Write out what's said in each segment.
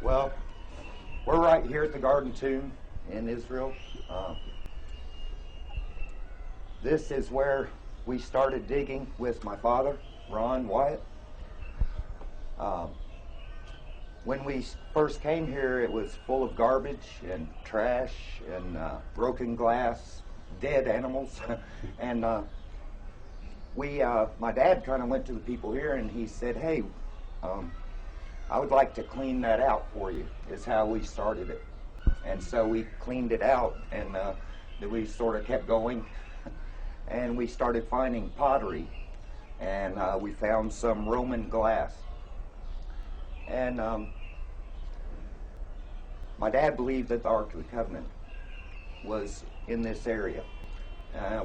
Well, we're right here at the Garden Tomb in Israel. This is where we started digging with my father, Wyatt. When we first came here, it was full of garbage and trash and broken glass, dead animals. And my dad kind of went to the people here and he said, hey, I would like to clean that out for you, is how we started it. And so we cleaned it out, and then we sort of kept going. And we started finding pottery, and we found some Roman glass. And my dad believed that the Ark of the Covenant was in this area.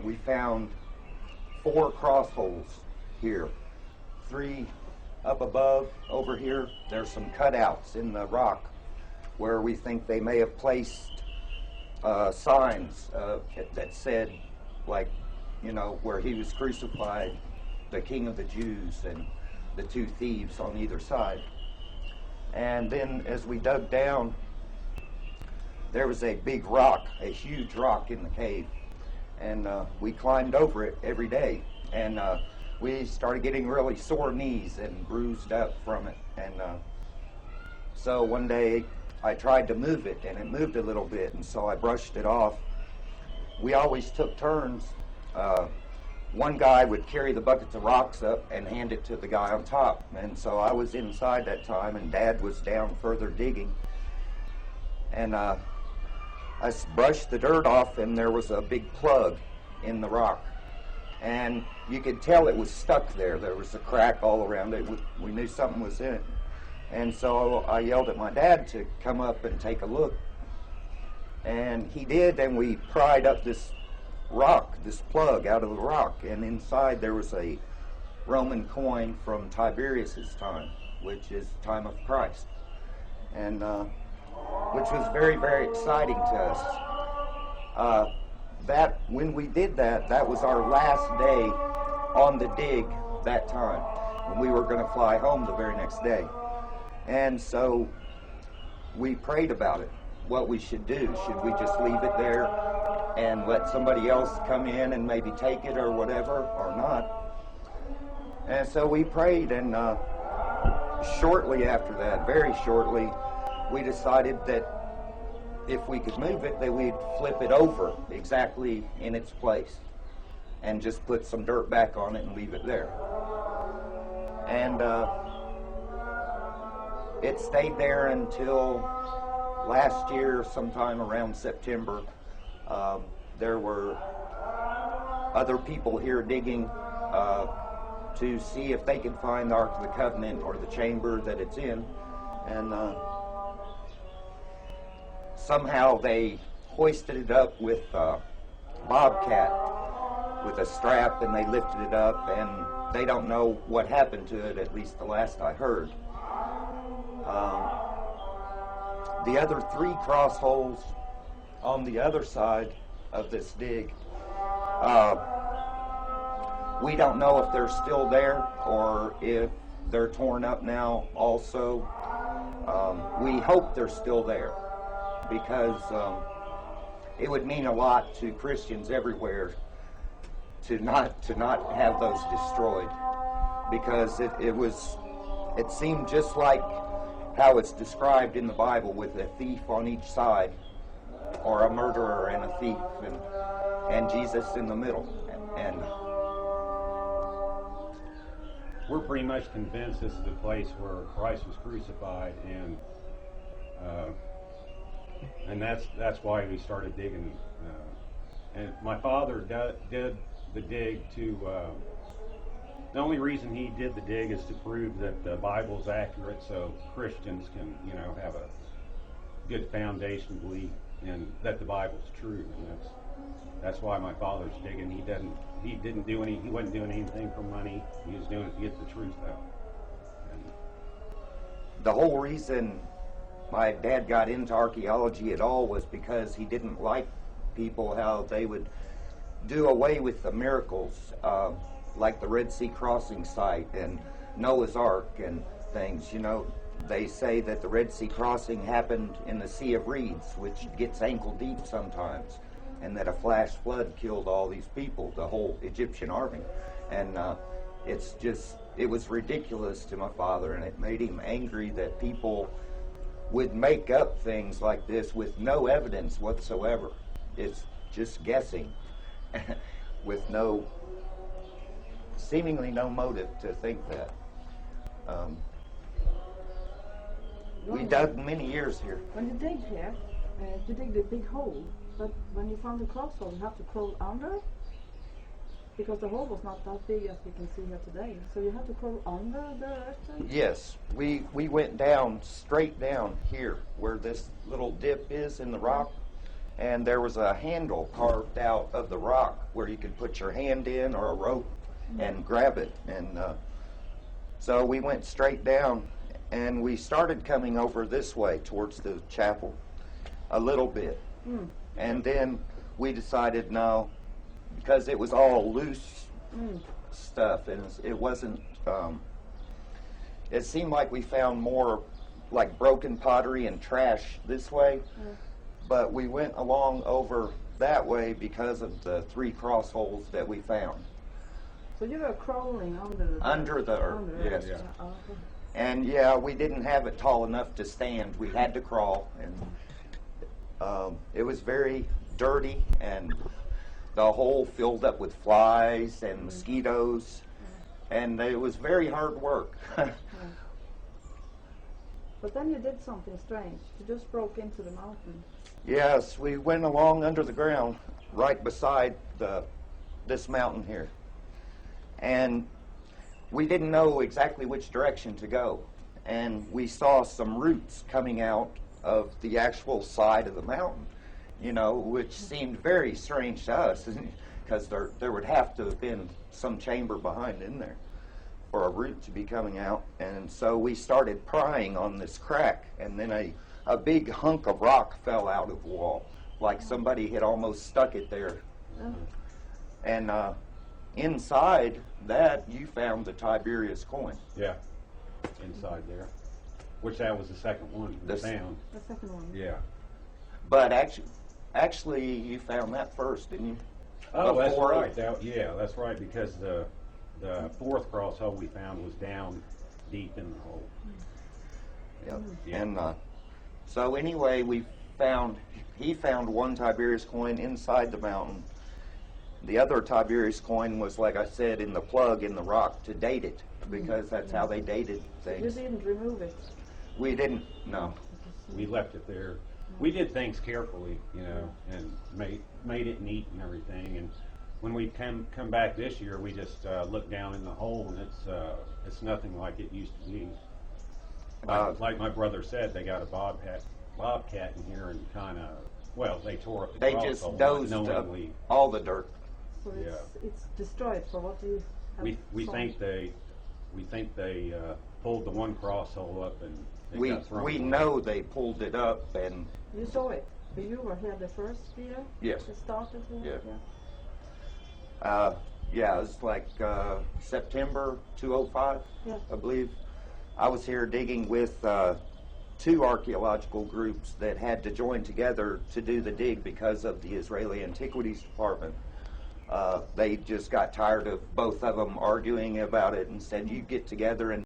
We found 4 cross holes here, 3 up above. Over here, there's some cutouts in the rock where we think they may have placed signs that said, like, you know, where he was crucified, the King of the Jews, and the 2 thieves on either side. And then as we dug down, there was a big rock, a huge rock in the cave. And we climbed over it every day. And we started getting really sore knees and bruised up from it. And so one day I tried to move it, and it moved a little bit, and so I brushed it off. We always took turns. One guy would carry the buckets of rocks up and hand it to the guy on top. And so I was inside that time, and Dad was down further digging. And I brushed the dirt off, and there was a big plug in the rock. And you could tell it was stuck there. There was a crack all around it. We knew something was in it. And so I yelled at my dad to come up and take a look. And he did, and we pried up this rock, this plug out of the rock. And inside there was a Roman coin from Tiberius's time, which is the time of Christ. And which was very, very exciting to us. When we did that, that was our last day on the dig that time, and we were going to fly home the very next day. And so we prayed about it, what we should do. Should we just leave it there and let somebody else come in and maybe take it or whatever, or not? And so we prayed, and shortly after that, very shortly, we decided that if we could move it, that we'd flip it over exactly in its place and just put some dirt back on it and leave it there. And it stayed there until last year, sometime around September. There were other people here digging to see if they could find the Ark of the Covenant or the chamber that it's in. And somehow they hoisted it up with a bobcat with a strap, and they lifted it up, and they don't know what happened to it, at least the last I heard. The other 3 cross holes on the other side of this dig, we don't know if they're still there or if they're torn up now also. We hope they're still there, because it would mean a lot to Christians everywhere to not have those destroyed, because it seemed just like how it's described in the Bible, with a thief on each side, or a murderer and a thief, and Jesus in the middle. And we're pretty much convinced this is the place where Christ was crucified, and that's why we started digging. And my father did the dig to. The only reason he did the dig is to prove that the Bible's accurate, so Christians can, have a good foundation belief in that the Bible's true, and that's why my father's digging. He wasn't doing anything for money. He was doing it to get the truth out. And the whole reason my dad got into archaeology at all was because he didn't like people, how they would do away with the miracles, like the Red Sea crossing site and Noah's Ark and things. They say that the Red Sea crossing happened in the Sea of Reeds, which gets ankle deep sometimes, and that a flash flood killed all these people, the whole Egyptian army. And it was ridiculous to my father, and it made him angry that people would make up things like this with no evidence whatsoever. It's just guessing with seemingly no motive to think that. We dug many years here. When you dig here, you dig the big hole, but when you found the cross hole, you have to crawl under, because the hole was not that big as we can see here today. So you have to crawl under the earth? Yes, we went down, straight down here, where this little dip is in the rock, and there was a handle carved out of the rock where you could put your hand in or a rope and grab it. And so we went straight down, and we started coming over this way towards the chapel a little bit. And then we decided no, because it was all loose stuff, and it wasn't, it seemed like we found more like broken pottery and trash this way, but we went along over that way because of the 3 cross holes that we found. So you were crawling under the earth, yes. Yeah. Okay. And yeah, we didn't have it tall enough to stand. We had to crawl, and it was very dirty, and the hole filled up with flies and mosquitoes, and it was very hard work. But then you did something strange. You just broke into the mountain. Yes, we went along under the ground right beside this mountain here. And we didn't know exactly which direction to go. And we saw some roots coming out of the actual side of the mountain, which seemed very strange to us, because there would have to have been some chamber behind in there for a root to be coming out. And so we started prying on this crack, and then a big hunk of rock fell out of the wall, like somebody had almost stuck it there. And inside that, you found the Tiberius coin. Yeah, inside there. Which that was the second one we found. The second one. Yeah. But actually, you found that first, didn't you? Oh, that's right. That's right, because the 4th cross hole we found was down deep in the hole. Yep. Yeah. And so anyway, he found one Tiberius coin inside the mountain. The other Tiberius coin was, like I said, in the plug in the rock to date it, because that's how they dated things. You didn't remove it? We didn't, no. We left it there. We did things carefully, and made it neat and everything. And when we come back this year, we just look down in the hole, and it's nothing like it used to be. Like my brother said, they got a bobcat in here, and they tore up the They cross just hole, dozed up knowingly. all the dirt. So it's destroyed. So what do you have? We think they pulled the one cross hole up, and it got thrown we away. know they pulled it up, and You saw it. So you were here the first year? Yes. It started here? Yeah. Yeah, it was like September 2005, I believe. I was here digging with 2 archaeological groups that had to join together to do the dig because of the Israeli Antiquities Department. They just got tired of both of them arguing about it and said, you get together and